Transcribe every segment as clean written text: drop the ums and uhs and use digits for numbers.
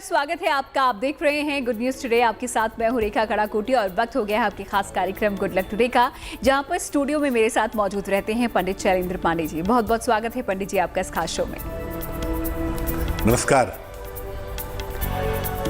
स्वागत है आपका। आप देख रहे हैं गुड न्यूज टुडे। आपके साथ मैं हूं रेखा कड़ाकोटी और वक्त हो गया है आपके खास कार्यक्रम गुड लक टुडे का, जहां पर स्टूडियो में मेरे साथ मौजूद रहते हैं पंडित शैलेंद्र पांडे जी। बहुत बहुत स्वागत है पंडित जी आपका इस खास शो में। नमस्कार।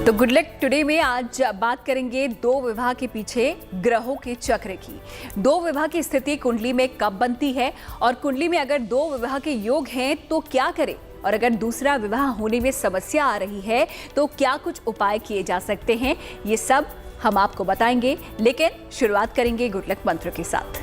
तो गुड लक टुडे में आज बात करेंगे दो विवाह के पीछे ग्रहों के चक्र की। दो विवाह की स्थिति कुंडली में कब बनती है और कुंडली में अगर दो विवाह के योग हैं तो क्या करें, और अगर दूसरा विवाह होने में समस्या आ रही है तो क्या कुछ उपाय किए जा सकते हैं, ये सब हम आपको बताएंगे। लेकिन शुरुआत करेंगे गुड लक मंत्र के साथ।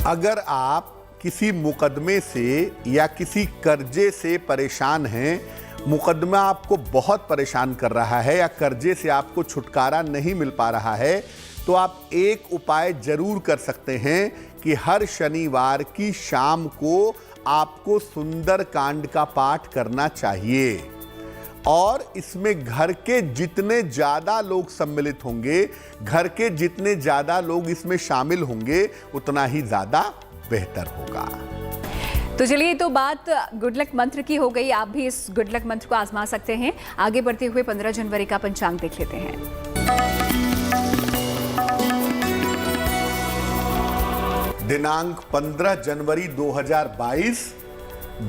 अगर आप किसी मुकदमे से या किसी कर्जे से परेशान हैं, मुकदमा आपको बहुत परेशान कर रहा है या कर्जे से आपको छुटकारा नहीं मिल पा रहा है, तो आप एक उपाय जरूर कर सकते हैं कि हर शनिवार की शाम को आपको सुंदर कांड का पाठ करना चाहिए। और इसमें घर के जितने ज़्यादा लोग सम्मिलित होंगे, घर के जितने ज़्यादा लोग इसमें शामिल होंगे, उतना ही ज़्यादा बेहतर होगा। तो चलिए, तो बात गुड लक मंत्र की हो गई। आप भी इस गुड लक मंत्र को आजमा सकते हैं। आगे बढ़ते हुए 15 जनवरी का पंचांग देख लेते हैं। दिनांक 15 जनवरी 2022,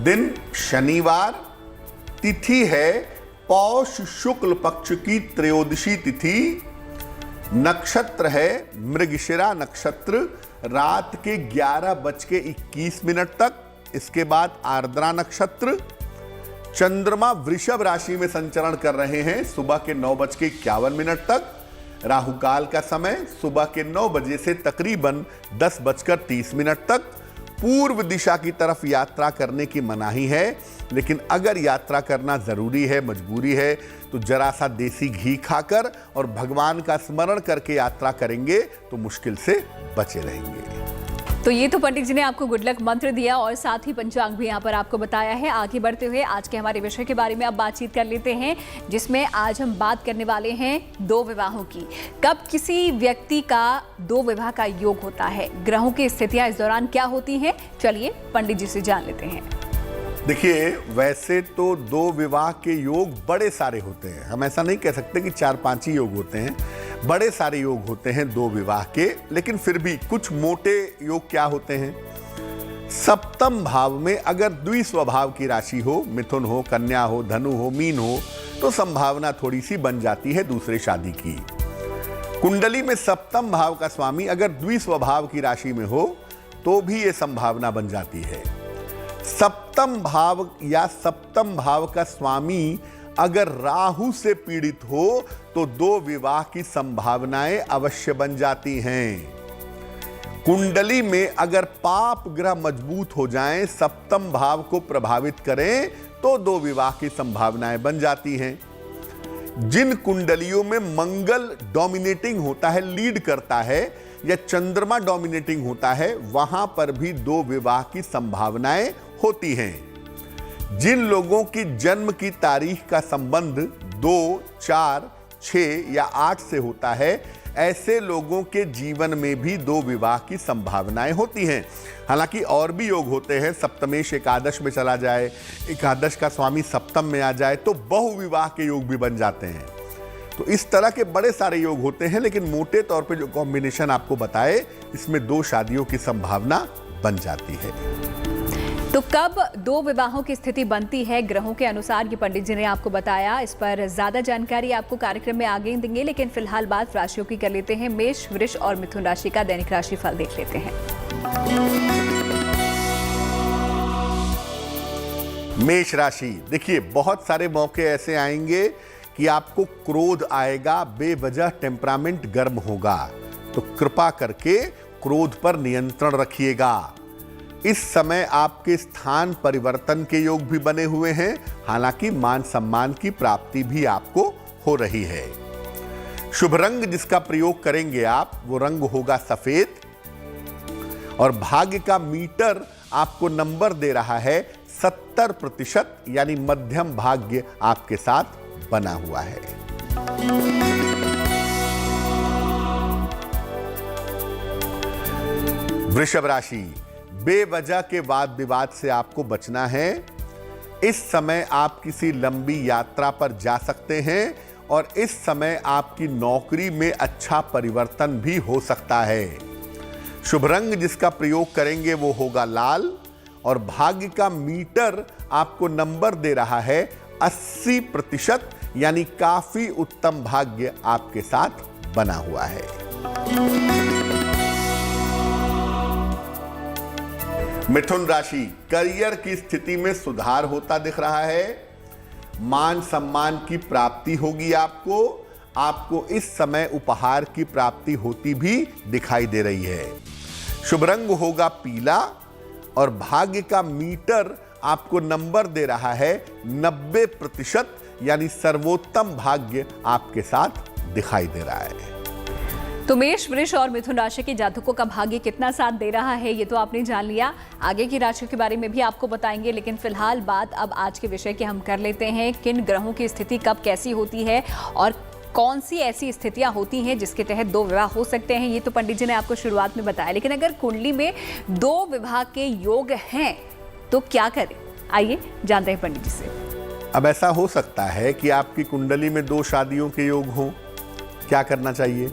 दिन शनिवार, तिथि है पौष शुक्ल पक्ष की त्रयोदशी तिथि, नक्षत्र है मृगशिरा नक्षत्र, रात के 11:21 तक। इसके बाद आर्द्रा नक्षत्र। चंद्रमा वृषभ राशि में संचरण कर रहे हैं सुबह के 9:51 तक। राहु काल का समय सुबह के 9 बजे से तकरीबन 10:30 तक। पूर्व दिशा की तरफ यात्रा करने की मनाही है, लेकिन अगर यात्रा करना जरूरी है, मजबूरी है, तो जरा सा देसी घी खाकर और भगवान का स्मरण करके यात्रा करेंगे तो मुश्किल से बचे रहेंगे। तो ये तो पंडित जी ने आपको गुड लक मंत्र दिया और साथ ही पंचांग भी यहाँ पर आपको बताया है। आगे बढ़ते हुए आज के हमारे विषय के बारे में अब बातचीत कर लेते हैं, जिसमें आज हम बात करने वाले हैं दो विवाहों की। कब किसी व्यक्ति का दो विवाह का योग होता है, ग्रहों की स्थितियां इस दौरान क्या होती हैं, चलिए पंडित जी से जान लेते हैं। देखिए, वैसे तो दो विवाह के योग बड़े सारे होते हैं। हम ऐसा नहीं कह सकते कि 4-5 ही योग होते हैं, बड़े सारे योग होते हैं दो विवाह के। लेकिन फिर भी कुछ मोटे योग क्या होते हैं। सप्तम भाव में अगर द्विस्वभाव की राशि हो, मिथुन हो, कन्या हो, धनु हो, मीन हो, तो संभावना थोड़ी सी बन जाती है दूसरे शादी की। कुंडली में सप्तम भाव का स्वामी अगर द्विस्वभाव की राशि में हो तो भी यह संभावना बन जाती है। सप्तम भाव या सप्तम भाव का स्वामी अगर राहु से पीड़ित हो तो दो विवाह की संभावनाएं अवश्य बन जाती हैं। कुंडली में अगर पाप ग्रह मजबूत हो जाएं, सप्तम भाव को प्रभावित करें, तो दो विवाह की संभावनाएं बन जाती हैं। जिन कुंडलियों में मंगल डोमिनेटिंग होता है, लीड करता है, या चंद्रमा डोमिनेटिंग होता है, वहां पर भी दो विवाह की संभावनाएं होती हैं। जिन लोगों की जन्म की तारीख का संबंध 2, 4, 6 या 8 से होता है, ऐसे लोगों के जीवन में भी दो विवाह की संभावनाएं होती हैं। हालांकि और भी योग होते हैं, सप्तमेश एकादश में चला जाए, एकादश का स्वामी सप्तम में आ जाए तो बहुविवाह के योग भी बन जाते हैं। तो इस तरह के बड़े सारे योग होते हैं, लेकिन मोटे तौर पे जो कॉम्बिनेशन आपको बताए, इसमें दो शादियों की संभावना बन जाती है। तो कब दो विवाहों की स्थिति बनती है ग्रहों के अनुसार, ये पंडित जी ने आपको बताया। इस पर ज्यादा जानकारी आपको कार्यक्रम में आगे देंगे, लेकिन फिलहाल बात राशियों की कर लेते हैं। मेष, वृष और मिथुन राशि का दैनिक राशि फल देख लेते हैं। मेष राशि, देखिए बहुत सारे मौके ऐसे आएंगे कि आपको क्रोध आएगा, बेवजह टेम्परामेंट गर्म होगा, तो कृपा करके क्रोध पर नियंत्रण रखिएगा। इस समय आपके स्थान परिवर्तन के योग भी बने हुए हैं, हालांकि मान सम्मान की प्राप्ति भी आपको हो रही है। शुभ रंग जिसका प्रयोग करेंगे आप, वो रंग होगा सफेद, और भाग्य का मीटर आपको नंबर दे रहा है 70%, यानी मध्यम भाग्य आपके साथ बना हुआ है। वृषभ राशि, बेवजह के वाद विवाद से आपको बचना है। इस समय आप किसी लंबी यात्रा पर जा सकते हैं और इस समय आपकी नौकरी में अच्छा परिवर्तन भी हो सकता है। शुभ रंग जिसका प्रयोग करेंगे वो होगा लाल और भाग्य का मीटर आपको नंबर दे रहा है 80%, यानी काफी उत्तम भाग्य आपके साथ बना हुआ है। मिथुन राशि, करियर की स्थिति में सुधार होता दिख रहा है। मान सम्मान की प्राप्ति होगी आपको इस समय उपहार की प्राप्ति होती भी दिखाई दे रही है। शुभ रंग होगा पीला और भाग्य का मीटर आपको नंबर दे रहा है 90%, यानी सर्वोत्तम भाग्य आपके साथ दिखाई दे रहा है। तो मेष, वृष और मिथुन राशि के जातकों का भाग्य कितना साथ दे रहा है ये तो आपने जान लिया। आगे की राशियों के बारे में भी आपको बताएंगे, लेकिन फिलहाल बात अब आज के विषय की हम कर लेते हैं। किन ग्रहों की स्थिति कब कैसी होती है और कौन सी ऐसी स्थितियां होती हैं जिसके तहत दो विवाह हो सकते हैं, ये तो पंडित जी ने आपको शुरुआत में बताया। लेकिन अगर कुंडली में दो विवाह के योग हैं तो क्या करें, आइए जानते हैं पंडित जी से। अब ऐसा हो सकता है कि आपकी कुंडली में 2 शादियों के योग हों, क्या करना चाहिए?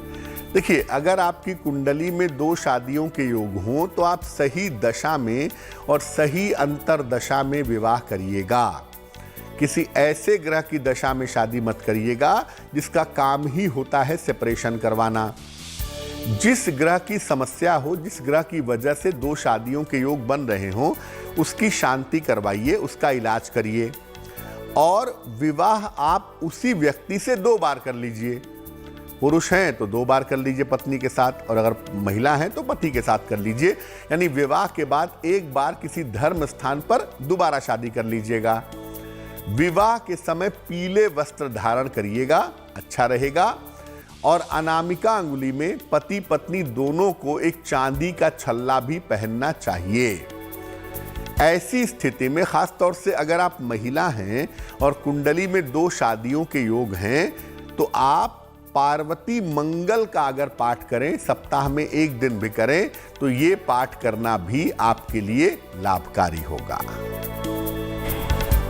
देखिए, अगर आपकी कुंडली में 2 शादियों के योग हों तो आप सही दशा में और सही अंतरदशा में विवाह करिएगा। किसी ऐसे ग्रह की दशा में शादी मत करिएगा जिसका काम ही होता है सेपरेशन करवाना। जिस ग्रह की समस्या हो, जिस ग्रह की वजह से 2 शादियों के योग बन रहे हों, उसकी शांति करवाइए, उसका इलाज करिए और विवाह आप उसी व्यक्ति से 2 बार कर लीजिए। पुरुष हैं तो 2 बार कर लीजिए पत्नी के साथ, और अगर महिला हैं तो पति के साथ कर लीजिए। यानी विवाह के बाद एक बार किसी धर्म स्थान पर दोबारा शादी कर लीजिएगा। विवाह के समय पीले वस्त्र धारण करिएगा, अच्छा रहेगा। और अनामिका अंगुली में पति पत्नी दोनों को एक चांदी का छल्ला भी पहनना चाहिए। ऐसी स्थिति में खास तौर से अगर आप महिला हैं और कुंडली में 2 शादियों के योग हैं तो आप पार्वती मंगल का अगर पाठ करें, सप्ताह में 1 दिन भी करें, तो ये पाठ करना भी आपके लिए लाभकारी होगा।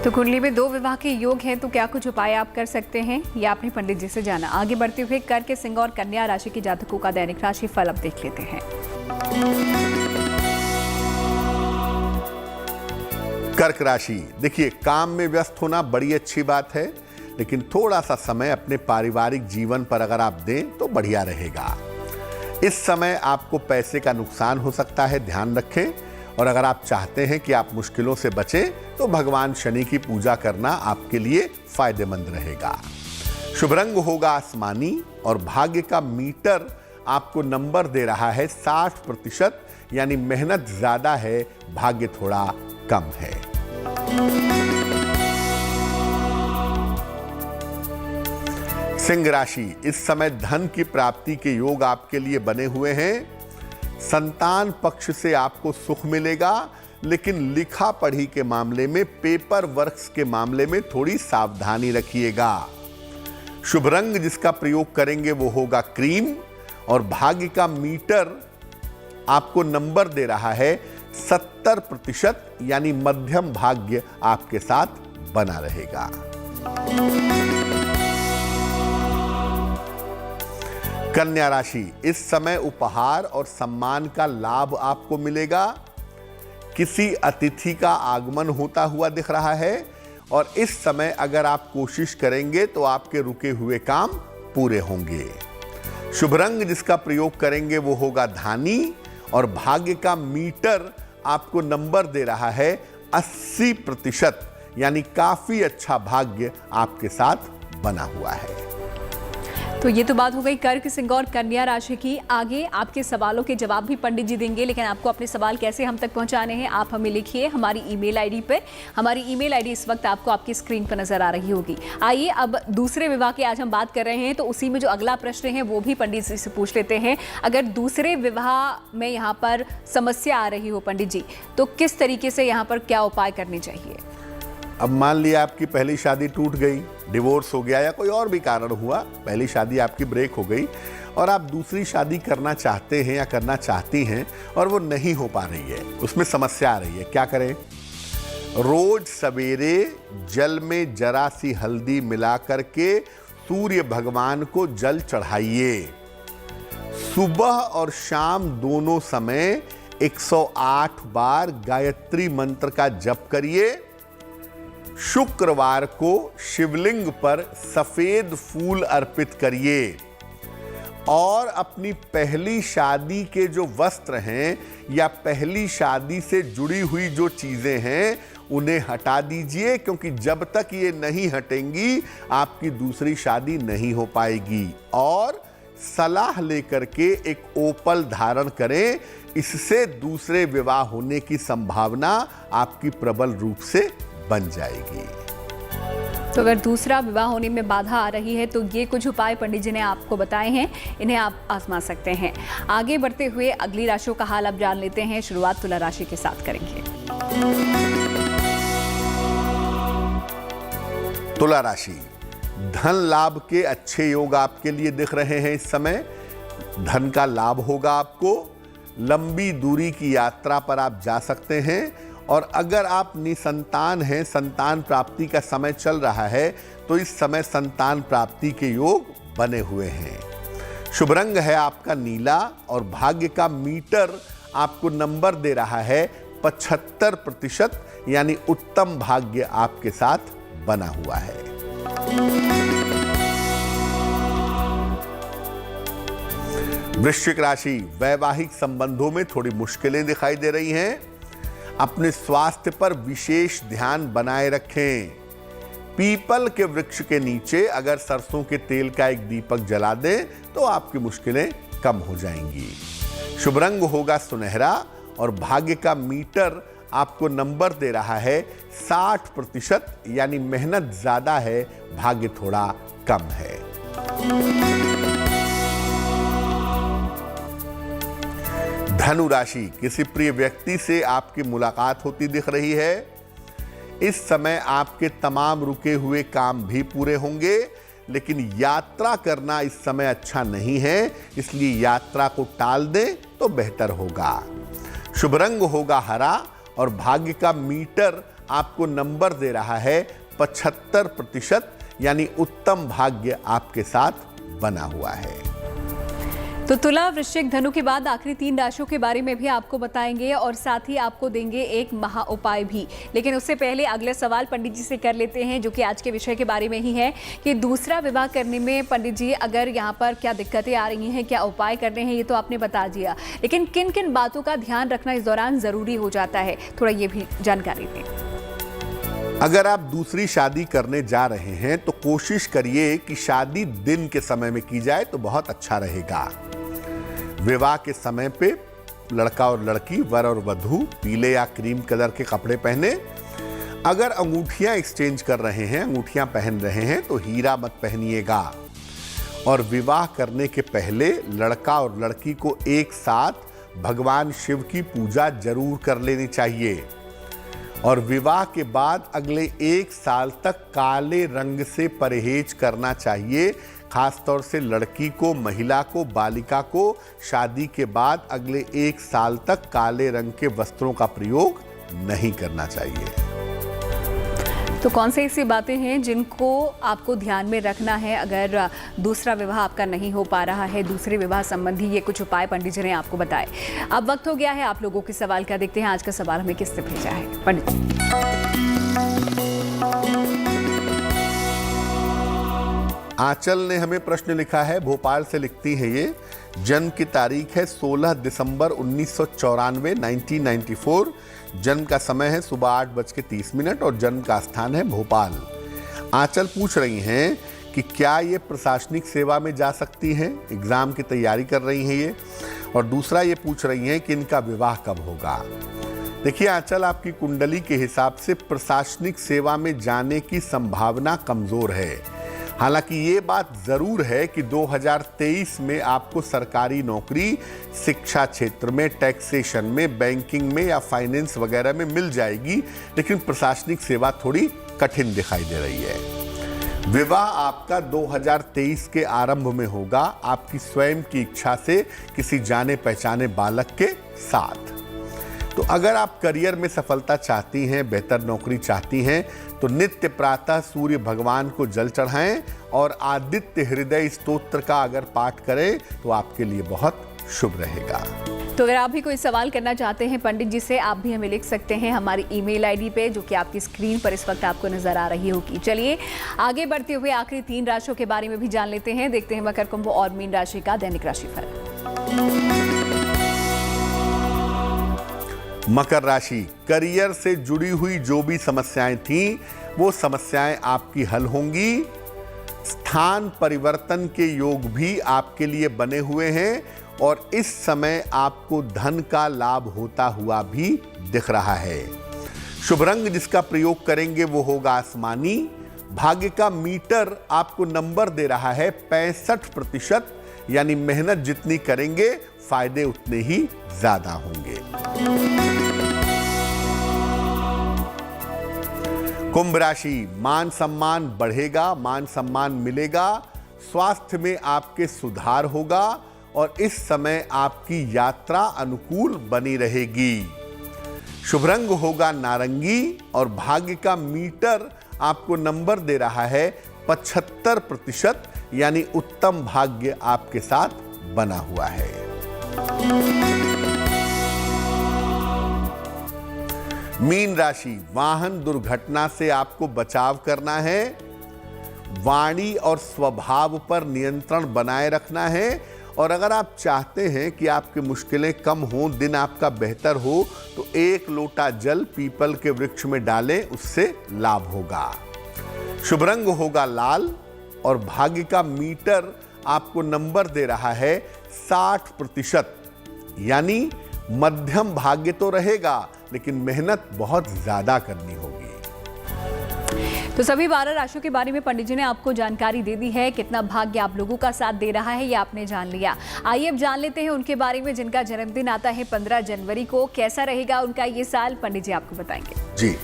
तो कुंडली में 2 विवाह के योग हैं तो क्या कुछ उपाय आप कर सकते हैं, ये आपने पंडित जी से जाना। आगे बढ़ते हुए कर्क, सिंह और कन्या राशि के जातकों का दैनिक राशि फल अब देख लेते हैं। कर्क राशि, देखिए, काम में व्यस्त होना बड़ी अच्छी बात है, लेकिन थोड़ा सा समय अपने पारिवारिक जीवन पर अगर आप दें तो बढ़िया रहेगा। इस समय आपको पैसे का नुकसान हो सकता है, ध्यान रखें। और अगर आप चाहते हैं कि आप मुश्किलों से बचें तो भगवान शनि की पूजा करना आपके लिए फायदेमंद रहेगा। शुभ रंग होगा आसमानी और भाग्य का मीटर आपको नंबर दे रहा है 60%, यानी मेहनत ज्यादा है, भाग्य थोड़ा कम है। सिंह राशि, इस समय धन की प्राप्ति के योग आपके लिए बने हुए हैं। संतान पक्ष से आपको सुख मिलेगा, लेकिन लिखा पढ़ी के मामले में, पेपर वर्क्स के मामले में थोड़ी सावधानी रखिएगा। शुभ रंग जिसका प्रयोग करेंगे वो होगा क्रीम और भाग्य का मीटर आपको नंबर दे रहा है 70%, यानी मध्यम भाग्य आपके साथ बना रहेगा। कन्या राशि, इस समय उपहार और सम्मान का लाभ आपको मिलेगा। किसी अतिथि का आगमन होता हुआ दिख रहा है और इस समय अगर आप कोशिश करेंगे तो आपके रुके हुए काम पूरे होंगे। शुभ रंग जिसका प्रयोग करेंगे वो होगा धानी और भाग्य का मीटर आपको नंबर दे रहा है 80%, यानी काफी अच्छा भाग्य आपके साथ बना हुआ है। तो ये तो बात हो गई कर्क, सिंह और कन्या राशि की। आगे आपके सवालों के जवाब भी पंडित जी देंगे, लेकिन आपको अपने सवाल कैसे हम तक पहुंचाने हैं, आप हमें लिखिए हमारी ईमेल आईडी पर। हमारी ईमेल आईडी इस वक्त आपको आपकी स्क्रीन पर नजर आ रही होगी। आइए अब दूसरे विवाह की आज हम बात कर रहे हैं, तो उसी में जो अगला प्रश्न है वो भी पंडित जी से पूछ लेते हैं। अगर दूसरे विवाह में यहाँ पर समस्या आ रही हो पंडित जी, तो किस तरीके से यहाँ पर क्या उपाय करने चाहिए? अब मान लिया आपकी पहली शादी टूट गई, डिवोर्स हो गया या कोई और भी कारण हुआ, पहली शादी आपकी ब्रेक हो गई और आप दूसरी शादी करना चाहते हैं या करना चाहती हैं और वो नहीं हो पा रही है, उसमें समस्या आ रही है, क्या करें? रोज सवेरे जल में जरा सी हल्दी मिला करके सूर्य भगवान को जल चढ़ाइए। सुबह और शाम दोनों समय 108 बार गायत्री मंत्र का जप करिए। शुक्रवार को शिवलिंग पर सफेद फूल अर्पित करिए और अपनी पहली शादी के जो वस्त्र हैं या पहली शादी से जुड़ी हुई जो चीजें हैं उन्हें हटा दीजिए, क्योंकि जब तक ये नहीं हटेंगी आपकी दूसरी शादी नहीं हो पाएगी। और सलाह लेकर के एक ओपल धारण करें, इससे दूसरे विवाह होने की संभावना आपकी प्रबल रूप से बन जाएगी। तो अगर दूसरा विवाह होने में बाधा आ रही है तो ये कुछ उपाय पंडित जी ने आपको बताए हैं, इन्हें आप आजमा सकते हैं। आगे बढ़ते हुए अगली राशियों का हाल अब जान लेते हैं। शुरुआत तुला राशि के साथ करेंगे। तुला राशि, धन लाभ के अच्छे योग आपके लिए दिख रहे हैं। इस समय धन का लाभ होगा आपको। लंबी दूरी की यात्रा पर आप जा सकते हैं और अगर आप निसंतान हैं, संतान प्राप्ति का समय चल रहा है, तो इस समय संतान प्राप्ति के योग बने हुए हैं। शुभ रंग है आपका नीला और भाग्य का मीटर आपको नंबर दे रहा है 75%, यानी उत्तम भाग्य आपके साथ बना हुआ है। वृश्चिक राशि, वैवाहिक संबंधों में थोड़ी मुश्किलें दिखाई दे रही हैं। अपने स्वास्थ्य पर विशेष ध्यान बनाए रखें। पीपल के वृक्ष के नीचे अगर सरसों के तेल का एक दीपक जला दें तो आपकी मुश्किलें कम हो जाएंगी। शुभ रंग होगा सुनहरा और भाग्य का मीटर आपको नंबर दे रहा है 60%, यानी मेहनत ज्यादा है, भाग्य थोड़ा कम है। धनु राशि, किसी प्रिय व्यक्ति से आपकी मुलाकात होती दिख रही है। इस समय आपके तमाम रुके हुए काम भी पूरे होंगे, लेकिन यात्रा करना इस समय अच्छा नहीं है, इसलिए यात्रा को टाल दें तो बेहतर होगा। शुभ रंग होगा हरा और भाग्य का मीटर आपको नंबर दे रहा है 75%, यानी उत्तम भाग्य आपके साथ बना हुआ है। तो तुला, वृश्चिक, धनु के बाद आखिरी 3 राशियों के बारे में भी आपको बताएंगे और साथ ही आपको देंगे एक महा उपाय भी। लेकिन उससे पहले अगला सवाल पंडित जी से कर लेते हैं, जो कि आज के विषय के बारे में ही है कि दूसरा विवाह करने में पंडित जी अगर यहाँ पर क्या दिक्कतें आ रही हैं, क्या उपाय करने हैं, ये तो आपने बता दिया, लेकिन किन किन बातों का ध्यान रखना इस दौरान जरूरी हो जाता है, थोड़ा ये भी जानकारी दें। अगर आप दूसरी शादी करने जा रहे हैं तो कोशिश करिए कि शादी दिन के समय में की जाए तो बहुत अच्छा रहेगा। विवाह के समय पे लड़का और लड़की, वर और वधू पीले या क्रीम कलर के कपड़े पहने। अगर अंगूठियां एक्सचेंज कर रहे हैं, अंगूठियां पहन रहे हैं, तो हीरा मत पहनिएगा। और विवाह करने के पहले लड़का और लड़की को एक साथ भगवान शिव की पूजा जरूर कर लेनी चाहिए। और विवाह के बाद अगले 1 साल तक काले रंग से परहेज करना चाहिए। खासतौर से लड़की को, महिला को, बालिका को शादी के बाद अगले 1 साल तक काले रंग के वस्त्रों का प्रयोग नहीं करना चाहिए। तो कौन सी ऐसी बातें हैं जिनको आपको ध्यान में रखना है अगर दूसरा विवाह आपका नहीं हो पा रहा है? दूसरे विवाह संबंधी ये कुछ उपाय पंडित जी ने आपको बताए। अब वक्त हो गया है आप लोगों के सवाल का। देखते हैं आज का सवाल हमें किससे भेजा है पंडित जी। आंचल ने हमें प्रश्न लिखा है, भोपाल से लिखती है ये। जन्म की तारीख है 16 दिसंबर 1994, 1994। जन्म का समय है सुबह 8:30 और जन्म का स्थान है भोपाल। आंचल पूछ रही हैं कि क्या ये प्रशासनिक सेवा में जा सकती हैं, एग्जाम की तैयारी कर रही हैं ये। और दूसरा ये पूछ रही हैं कि इनका विवाह कब होगा। देखिए आंचल, आपकी कुंडली के हिसाब से प्रशासनिक सेवा में जाने की संभावना कमजोर है। हालांकि ये बात जरूर है कि 2023 में आपको सरकारी नौकरी शिक्षा क्षेत्र में, टैक्सेशन में, बैंकिंग में या फाइनेंस वगैरह में मिल जाएगी, लेकिन प्रशासनिक सेवा थोड़ी कठिन दिखाई दे रही है। विवाह आपका 2023 के आरंभ में होगा आपकी स्वयं की इच्छा से किसी जाने पहचाने बालक के साथ। तो अगर आप करियर में सफलता चाहती हैं, बेहतर नौकरी चाहती हैं, तो नित्य प्रातः सूर्य भगवान को जल चढ़ाएं और आदित्य हृदय स्तोत्र का अगर पाठ करें तो आपके लिए बहुत शुभ रहेगा। तो अगर आप भी कोई सवाल करना चाहते हैं पंडित जी से, आप भी हमें लिख सकते हैं हमारी ईमेल आईडी पे, जो कि आपकी स्क्रीन पर इस वक्त आपको नजर आ रही होगी। चलिए आगे बढ़ते हुए आखिरी 3 राशियों के बारे में भी जान लेते हैं। देखते हैं मकर, कुंभ और मीन राशि का दैनिक राशिफल। मकर राशि, करियर से जुड़ी हुई जो भी समस्याएं थीं वो समस्याएं आपकी हल होंगी। स्थान परिवर्तन के योग भी आपके लिए बने हुए हैं और इस समय आपको धन का लाभ होता हुआ भी दिख रहा है। शुभ रंग जिसका प्रयोग करेंगे वो होगा आसमानी। भाग्य का मीटर आपको नंबर दे रहा है 65%, यानी मेहनत जितनी करेंगे फायदे उतने ही ज्यादा होंगे। कुंभ राशि, मान सम्मान बढ़ेगा, मान सम्मान मिलेगा। स्वास्थ्य में आपके सुधार होगा और इस समय आपकी यात्रा अनुकूल बनी रहेगी। शुभ रंग होगा नारंगी और भाग्य का मीटर आपको नंबर दे रहा है 75%, यानी उत्तम भाग्य आपके साथ बना हुआ है। मीन राशि, वाहन दुर्घटना से आपको बचाव करना है। वाणी और स्वभाव पर नियंत्रण बनाए रखना है और अगर आप चाहते हैं कि आपकी मुश्किलें कम हों, दिन आपका बेहतर हो, तो 1 लोटा जल पीपल के वृक्ष में डालें, उससे लाभ होगा। शुभ रंग होगा लाल और भाग्य का मीटर आपको नंबर दे रहा है 60%, यानी मध्यम भाग्य तो रहेगा लेकिन मेहनत बहुत ज्यादा करनी होगी। तो सभी 12 राशियों के बारे में पंडित जी ने आपको जानकारी दे दी है। कितना भाग्य आप लोगों का साथ दे रहा है ये आपने जान लिया। आइए अब जान लेते हैं उनके बारे में जिनका जन्मदिन आता है 15 जनवरी को। कैसा रहेगा उनका ये साल, पंडित जी आपको बताएंगे। जी,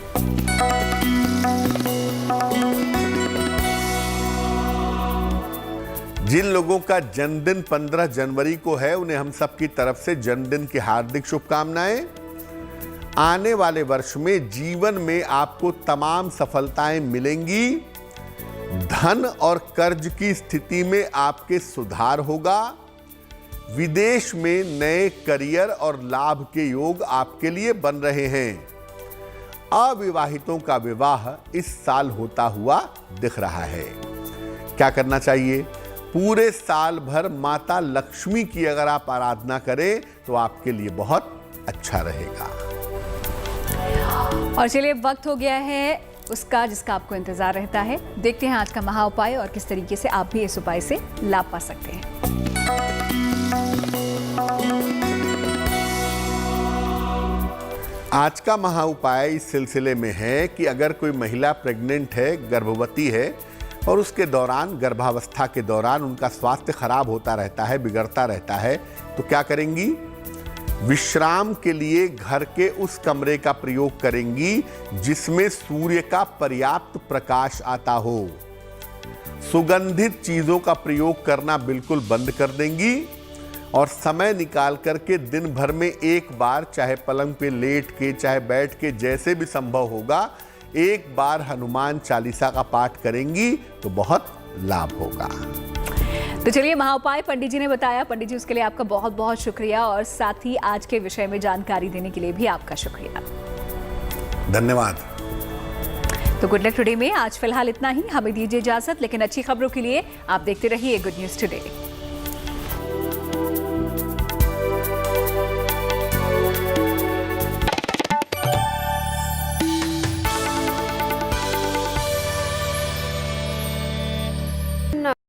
जिन लोगों का जन्मदिन 15 जनवरी को है उन्हें हम सबकी तरफ से जन्मदिन की हार्दिक शुभकामनाएं। आने वाले वर्ष में जीवन में आपको तमाम सफलताएं मिलेंगी। धन और कर्ज की स्थिति में आपके सुधार होगा। विदेश में नए करियर और लाभ के योग आपके लिए बन रहे हैं। अविवाहितों का विवाह इस साल होता हुआ दिख रहा है। क्या करना चाहिए? पूरे साल भर माता लक्ष्मी की अगर आप आराधना करें तो आपके लिए बहुत अच्छा रहेगा। और चलिए वक्त हो गया है उसका जिसका आपको इंतजार रहता है। देखते हैं आज का महा उपाय और किस तरीके से आप भी इस उपाय से लाभ पा सकते हैं। आज का महा उपाय इस सिलसिले में है कि अगर कोई महिला प्रेग्नेंट है, गर्भवती है और उसके दौरान, गर्भावस्था के दौरान उनका स्वास्थ्य खराब होता रहता है, बिगड़ता रहता है, तो क्या करेंगी? विश्राम के लिए घर के उस कमरे का प्रयोग करेंगी जिसमें सूर्य का पर्याप्त प्रकाश आता हो। सुगंधित चीजों का प्रयोग करना बिल्कुल बंद कर देंगी और समय निकाल करके दिन भर में एक बार, चाहे पलंग पे लेट के, चाहे बैठ के, जैसे भी संभव होगा, एक बार हनुमान चालीसा का पाठ करेंगी तो बहुत लाभ होगा। तो चलिए महाउपाय पंडित जी ने बताया। पंडित जी उसके लिए आपका बहुत बहुत शुक्रिया और साथ ही आज के विषय में जानकारी देने के लिए भी आपका शुक्रिया। धन्यवाद। तो गुड लक टुडे में आज फिलहाल इतना ही। हमें दीजिए इजाजत, लेकिन अच्छी खबरों के लिए आप देखते रहिए गुड न्यूज टुडे।